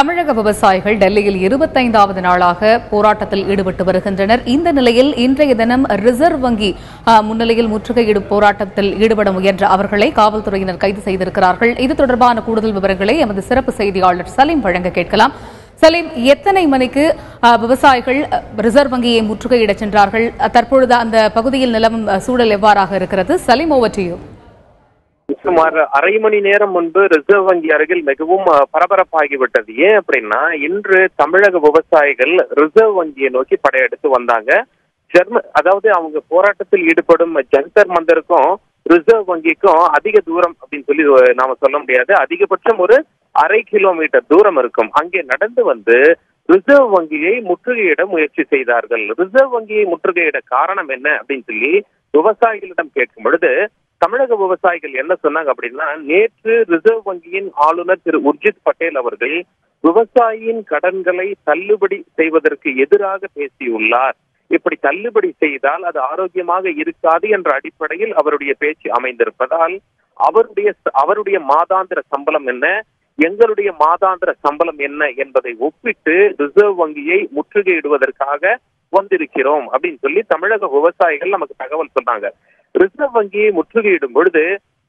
தமிழக விவசாயிகள் டெல்லியில் 25வது நாளாக போராட்டத்தில் ஈடுபட்டு வருகின்றனர். இந்த நிலையில் இன்றைய தினம் ரிசர்வ் வங்கி முன்னிலையில் முற்றுகையிடும் போராட்டத்தில் ஈடுபட முயன்ற அவர்களை காவல்துறையினர் கைது செய்திருக்கிறார்கள். இது தொடர்பான கூடுதல் விவரங்களை எமது சிறப்பு செய்தியாளர் சலீம் வழங்க கேட்கலாம். சலீம், எத்தனை மணிக்கு விவசாயிகள் ரிசர்வ் வங்கியை முற்றுகையிடச் சென்றார்கள்? தற்பொழுது அந்த பகுதியில் நிலவும் சூழல் எவ்வாறாக இருக்கிறது? Salim, over to you. சுமார் அரை மணி நேரம் முன்பு ரிசர்வ் வங்கி அருகில் மிகவும் பரபரப்பாகிவிட்டது. ஏன் அப்படின்னா, இன்று தமிழக விவசாயிகள் ரிசர்வ் வங்கியை நோக்கி படையெடுத்து வந்தாங்க. அதாவது அவங்க போராட்டத்தில் ஈடுபடும் ஜந்தர் மந்தருக்கும் ரிசர்வ் வங்கிக்கும் அதிக தூரம் அப்படின்னு சொல்லி நாம சொல்ல முடியாது. அதிகபட்சம் ஒரு அரை கிலோமீட்டர் தூரம் இருக்கும். அங்கே நடந்து வந்து ரிசர்வ் வங்கியை முற்றுகையிட முயற்சி செய்தார்கள். ரிசர்வ் வங்கியை முற்றுகையிட காரணம் என்ன அப்படின்னு சொல்லி விவசாயிகளிடம் கேட்கும் பொழுது தமிழக விவசாயிகள் என்ன சொன்னாங்க அப்படின்னா, நேற்று ரிசர்வ் வங்கியின் ஆளுநர் திரு உர்ஜித் பட்டேல் அவர்கள் விவசாயியின் கடன்களை தள்ளுபடி செய்வதற்கு எதிராக பேசியுள்ளார். இப்படி தள்ளுபடி செய்தால் அது ஆரோக்கியமாக இருக்காது என்ற அடிப்படையில் அவருடைய பேச்சு அமைந்திருப்பதால் அவருடைய மாதாந்திர சம்பளம் என்ன, எங்களுடைய மாதாந்திர சம்பளம் என்ன என்பதை ஒப்பிட்டு ரிசர்வ் வங்கியை முற்றுகையிடுவதற்காக வந்திருக்கிறோம் அப்படின்னு சொல்லி தமிழக விவசாயிகள் நமக்கு தகவல் சொன்னாங்க. ரிசர்வ் வங்கியை முற்றுகையிடும் பொழுது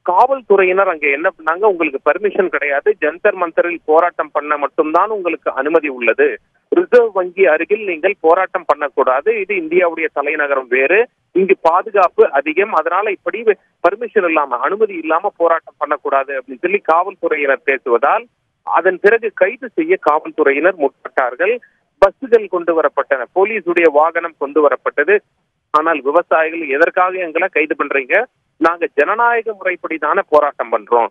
காவல்துறையினர் அங்க என்ன பண்ணாங்க, உங்களுக்கு பர்மிஷன் கிடையாது, ஜந்தர் மந்தரில் போராட்டம் பண்ண மட்டும்தான் உங்களுக்கு அனுமதி உள்ளது, ரிசர்வ் வங்கி அருகில் நீங்கள் போராட்டம் பண்ணக்கூடாது, இது இந்தியாவுடைய தலைநகரம் வேறு, இங்கு பாதுகாப்பு அதிகம், அதனால இப்படி பர்மிஷன் இல்லாம அனுமதி இல்லாம போராட்டம் பண்ணக்கூடாது அப்படின்னு சொல்லி காவல்துறையினர் பேசுவதால் அதன் பிறகு கைது செய்ய காவல்துறையினர் முற்பட்டார்கள். பஸ்ஸுகள் கொண்டு வரப்பட்டன, போலீசுடைய வாகனம் கொண்டு வரப்பட்டது. ஆனால் விவசாயிகள் எதற்காக எங்களை கைது பண்றீங்க, நாங்க ஜனநாயக முறைப்படி தானே போராட்டம் பண்றோம்,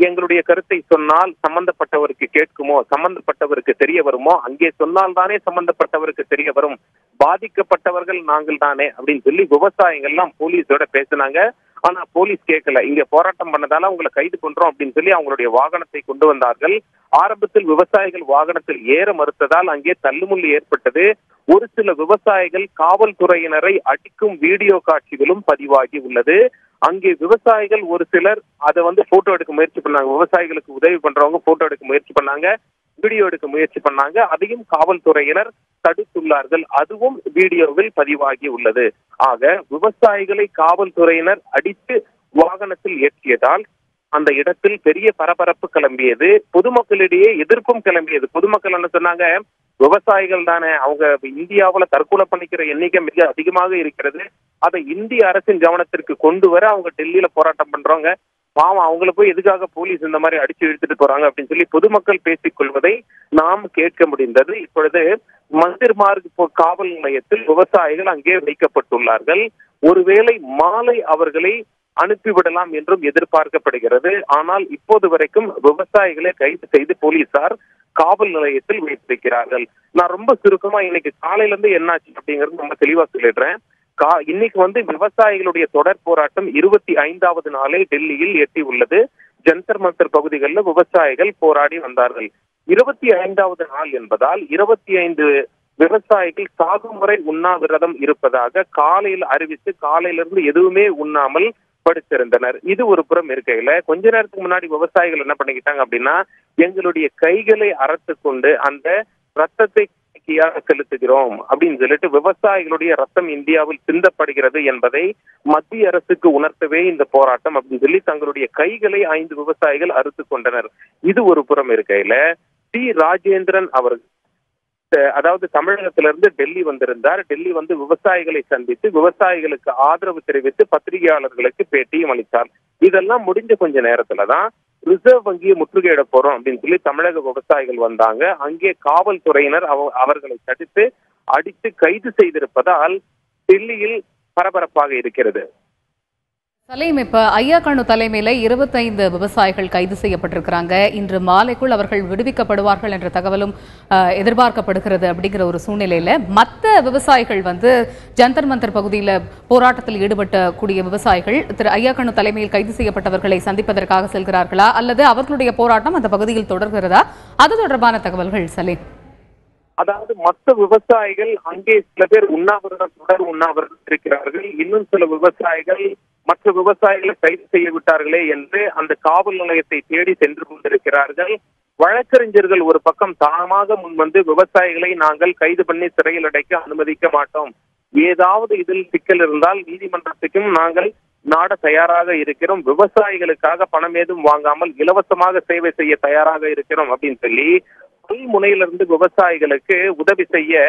எங்களுடைய கருத்தை சொன்னால் சம்பந்தப்பட்டவருக்கு கேட்குமோ, சம்பந்தப்பட்டவருக்கு தெரிய வருமோ, அங்கே சொன்னால் தானே சம்பந்தப்பட்டவருக்கு தெரிய வரும், பாதிக்கப்பட்டவர்கள் நாங்கள் தானே அப்படின்னு சொல்லி விவசாயிகள் எல்லாம் போலீஸோட பேசினாங்க. ஆனா போலீஸ் கேட்கல, இங்க போராட்டம் பண்ணதால அவங்களை கைது பண்றோம் அப்படின்னு சொல்லி அவங்களுடைய வாகனத்தை கொண்டு வந்தார்கள். ஆரம்பத்தில் விவசாயிகள் வாகனத்தில் ஏற மறுத்ததால் அங்கே தள்ளுமுள்ளு ஏற்பட்டது. ஒரு சில விவசாயிகள் காவல்துறையினரை அடிக்கும் வீடியோ காட்சிகளும் பதிவாகி உள்ளது. அங்கே விவசாயிகள் ஒரு சிலர் அதை போட்டோ எடுக்க முயற்சி பண்ணாங்க. விவசாயிகளுக்கு உதவி பண்றவங்க போட்டோ எடுக்க முயற்சி பண்ணாங்க, வீடியோ எடுக்க முயற்சி பண்ணாங்க. அதையும் காவல்துறையினர் தடுத்துள்ளார்கள். அதுவும் வீடியோவில் பதிவாகி உள்ளது. ஆக விவசாயிகளை காவல்துறையினர் அடித்து வாகனத்தில் ஏற்றியதால் அந்த இடத்தில் பெரிய பரபரப்பு கிளம்பியது. பொதுமக்களிடையே எதிர்ப்பும் கிளம்பியது. பொதுமக்கள் என்ன சொன்னாங்க, விவசாயிகள் தானே, அவங்க இந்தியாவுல தற்கொலை பண்ணிக்கிற எண்ணிக்கை மிக அதிகமாக இருக்கிறது, அதை இந்திய அரசின் கவனத்திற்கு கொண்டு வர அவங்க டெல்லியில போராட்டம் பண்றவங்க, பாவம் அவங்களை போய் எதுக்காக போலீஸ் இந்த மாதிரி அடிச்சு இழுத்துட்டு போறாங்க அப்படின்னு சொல்லி பொதுமக்கள் பேசிக் கொள்வதை நாம் கேட்க முடிந்தது. இப்பொழுது மந்திர் மார்க் காவல் நிலையத்தில் விவசாயிகள் அங்கே வைக்கப்பட்டுள்ளார்கள். ஒருவேளை மாலை அவர்களை அனுப்பிவிடலாம் என்றும் எதிர்பார்க்கப்படுகிறது. ஆனால் இப்போது வரைக்கும் விவசாயிகளை கைது செய்து போலீசார் காவல் நிலையத்தில் வைத்திருக்கிறார்கள். நான் ரொம்ப சுருக்கமா இன்னைக்கு காலையில இருந்து என்னாச்சு அப்படிங்கிறது ரொம்ப தெளிவா சொல்லிடுறேன். இன்னைக்கு விவசாயிகளுடைய தொடர் போராட்டம் 25வது நாளை டெல்லியில் எட்டி உள்ளது. ஜந்தர் மந்தர் பகுதிகளில் விவசாயிகள் போராடி வந்தார்கள். 25வது நாள் என்பதால் 25 விவசாயிகள் சாகும் வரை உண்ணாவிரதம் இருப்பதாக காலையில் அறிவித்து காலையிலிருந்து எதுவுமே உண்ணாமல் படுத்திருந்தனர். இது ஒரு புறம் இருக்கையில கொஞ்ச நேரத்துக்கு முன்னாடி விவசாயிகள் என்ன பண்ணிக்கிட்டாங்க அப்படின்னா, எங்களுடைய கைகளை அறுத்து கொண்டு அந்த ரத்தத்தை செலுத்துகிறோம் அப்படின்னு சொல்லிட்டு விவசாயிகளுடைய ரத்தம் இந்தியாவில் சிந்தப்படுகிறது என்பதை மத்திய அரசுக்கு உணர்த்தவே இந்த போராட்டம் அப்படின்னு சொல்லி தங்களுடைய கைகளை 5 விவசாயிகள் அறுத்து கொண்டனர். இது ஒரு புறம் இருக்கையில டி ராஜேந்திரன் அவர்கள் அதாவது தமிழகத்திலிருந்து டெல்லி வந்திருந்தார். டெல்லி விவசாயிகளை சந்தித்து விவசாயிகளுக்கு ஆதரவு தெரிவித்து பத்திரிகையாளர்களுக்கு பேட்டியும் அளித்தார். இதெல்லாம் முடிஞ்ச கொஞ்ச நேரத்துலதான் ரிசர்வ் வங்கியை முற்றுகையிட போறோம் அப்படின்னு சொல்லி தமிழக விவசாயிகள் வந்தாங்க. அங்கே காவல்துறையினர் அவர்களை தடுத்து அடித்து கைது செய்திருப்பதால் டெல்லியில் பரபரப்பாக இருக்கிறது. சலீம், இப்ப ஐயாக்கண்ணு தலைமையில 25 விவசாயிகள் கைது செய்யப்பட்டிருக்கிறாங்க. இன்று மாலைக்குள் அவர்கள் விடுவிக்கப்படுவார்கள் என்ற தகவலும் எதிர்பார்க்கப்படுகிறது. அப்படிங்கிற ஒரு சூழ்நிலையில மற்ற விவசாயிகள் ஜந்தர் மந்தர் பகுதியில் போராட்டத்தில் ஈடுபட்டக்கூடிய விவசாயிகள் திரு ஐயாக்கண்ணு தலைமையில் கைது செய்யப்பட்டவர்களை சந்திப்பதற்காக செல்கிறார்களா, அல்லது அவர்களுடைய போராட்டம் அந்த பகுதியில் தொடர்கிறதா? அது தொடர்பான தகவல்கள் சலீம். அதாவது மற்ற விவசாயிகள் அங்கே சில பேர் தொடர் உண்ணாவிரதம் இருக்கிறார்கள். இன்னும் சில விவசாயிகள் மற்ற விவசாயிகளை கைது செய்ய விட்டார்களே என்று அந்த காவல் நிலையத்தை தேடி சென்று கொண்டிருக்கிறார்கள். வழக்கறிஞர்கள் ஒரு பக்கம் தாமாக முன்வந்து விவசாயிகளை நாங்கள் கைது பண்ணி சிறையில் அடைக்க அனுமதிக்க மாட்டோம், ஏதாவது இதில் சிக்கல் இருந்தால் நீதிமன்றத்துக்கும் நாங்கள் நாட தயாராக இருக்கிறோம், விவசாயிகளுக்காக பணம் ஏதும் வாங்காமல் இலவசமாக சேவை செய்ய தயாராக இருக்கிறோம் அப்படின்னு சொல்லி பல்முனையிலிருந்து விவசாயிகளுக்கு உதவி செய்ய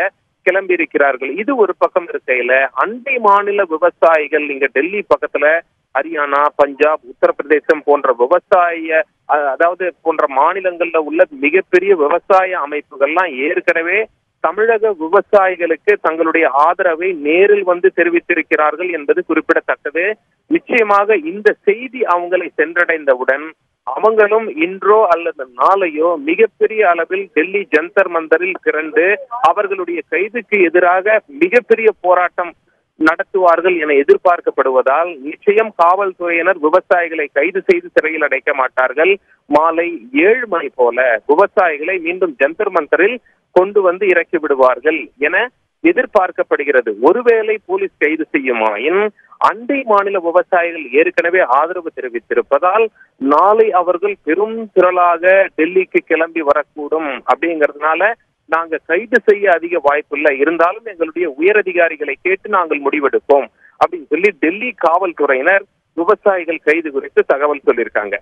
கிளம்பி இருக்கிறார்கள். இது ஒரு பக்கம் இருக்கையில அண்டை மாநில விவசாயிகள் இங்க டெல்லி பக்கத்துல ஹரியானா, பஞ்சாப், உத்தரப்பிரதேசம் போன்ற போன்ற மாநிலங்கள்ல உள்ள மிகப்பெரிய விவசாய அமைப்புகள்லாம் ஏற்கனவே தமிழக விவசாயிகளுக்கு தங்களுடைய ஆதரவை நேரில் வந்து தெரிவித்திருக்கிறார்கள் என்பது குறிப்பிடத்தக்கது. நிச்சயமாக இந்த செய்தி அவங்களை சென்றடைந்தவுடன் அவங்களும் இன்றோ அல்லது நாளையோ மிகப்பெரிய அளவில் டெல்லி ஜந்தர் மந்தரில் திரண்டு அவர்களுடைய கைதுக்கு எதிராக மிகப்பெரிய போராட்டம் நடத்துவார்கள் என எதிர்பார்க்கப்படுவதால் நிச்சயம் காவல்துறையினர் விவசாயிகளை கைது செய்து சிறையில் அடைக்க மாட்டார்கள். மாலை 7 மணி போல விவசாயிகளை மீண்டும் ஜந்தர் மந்தரில் கொண்டு வந்து இறக்கி விடுவார்கள் என எதிர்பார்க்கப்படுகிறது. ஒருவேளை போலீஸ் கைது செய்யுமாயின் அண்டை மாநில விவசாயிகள் ஏற்கனவே ஆதரவு தெரிவித்திருப்பதால் நாளை அவர்கள் பெரும் திரளாக டெல்லிக்கு கிளம்பி வரக்கூடும். அப்படிங்கிறதுனால நாங்க கைது செய்ய அதிக வாய்ப்பு இல்லை, இருந்தாலும் எங்களுடைய உயரதிகாரிகளை கேட்டு நாங்கள் முடிவெடுப்போம் அப்படின்னு சொல்லி டெல்லி காவல்துறையினர் விவசாயிகள் கைது குறித்து தகவல் சொல்லியிருக்காங்க.